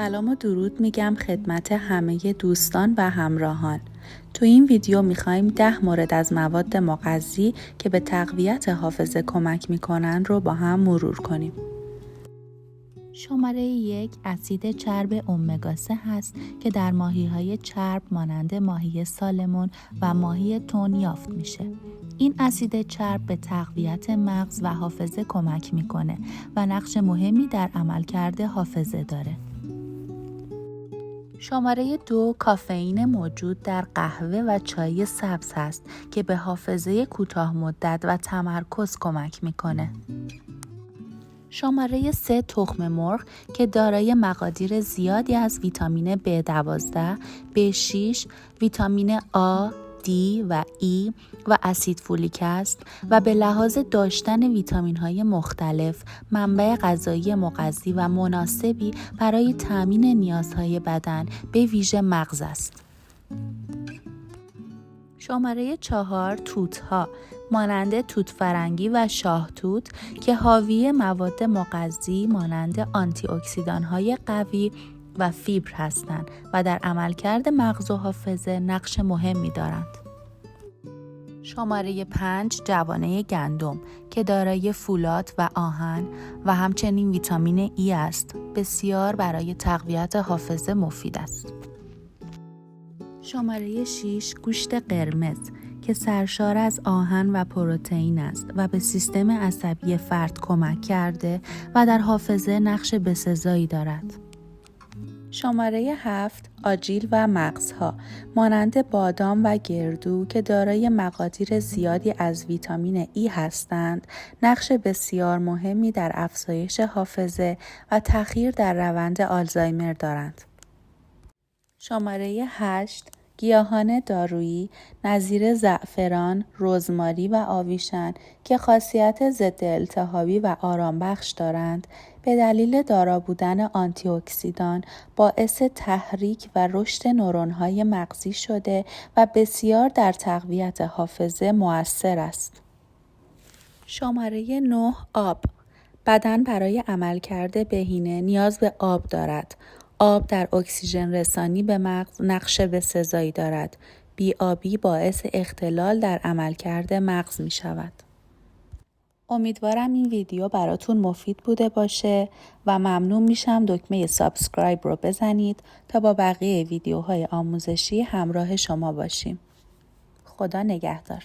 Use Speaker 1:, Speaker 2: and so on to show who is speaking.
Speaker 1: سلام و درود میگم خدمت همه دوستان و همراهان. تو این ویدیو میخوایم 10 مورد از مواد مغذی که به تقویت حافظه کمک میکنن رو با هم مرور کنیم. شماره 1 اسید چرب امگا 3 هست که در ماهی‌های چرب مانند ماهی سالمون و ماهی تن یافت میشه. این اسید چرب به تقویت مغز و حافظه کمک میکنه و نقش مهمی در عملکرد حافظه داره. شماره 2 کافئین موجود در قهوه و چای سبز هست که به حافظه کوتاه مدت و تمرکز کمک میکنه. شماره 3 تخم مرغ که دارای مقادیر زیادی از ویتامین B12، B6، ویتامین A، D و E و اسید فولیک است و به لحاظ داشتن ویتامین‌های مختلف منبع غذایی مغذی و مناسبی برای تامین نیازهای بدن به ویژه مغز است. شماره 4 توت‌ها مانند توت فرنگی و شاه توت که حاوی مواد مغذی مانند آنتی اکسیدان‌های قوی و فیبر هستند و در عملکرد مغز و حافظه نقش مهمی دارند. شماره 5 جوانه گندم که دارای فولاد و آهن و همچنین ویتامین ای است. بسیار برای تقویت حافظه مفید است. شماره 6 گوشت قرمز که سرشار از آهن و پروتئین است و به سیستم عصبی فرد کمک کرده و در حافظه نقش بسزایی دارد. شماره 7 آجیل و مغزها مانند بادام و گردو که دارای مقادیر زیادی از ویتامین ای هستند، نقش بسیار مهمی در افزایش حافظه و تأخیر در روند آلزایمر دارند. شماره 8 گیاهان دارویی نظیر زعفران، رزماری و آویشن که خاصیت ضد التهابی و آرامبخش دارند، به دلیل دارا بودن آنتی اکسیدان باعث تحریک و رشد نورون‌های مغزی شده و بسیار در تقویت حافظه مؤثر است. شماره 9 آب. بدن برای عملکرد بهینه نیاز به آب دارد. آب در اکسیژن رسانی به مغز نقش بسزایی دارد. بی‌آبی باعث اختلال در عملکرد مغز می شود. امیدوارم این ویدیو براتون مفید بوده باشه و ممنون میشم دکمه سابسکرایب رو بزنید تا با بقیه ویدیوهای آموزشی همراه شما باشیم. خدا نگهدار.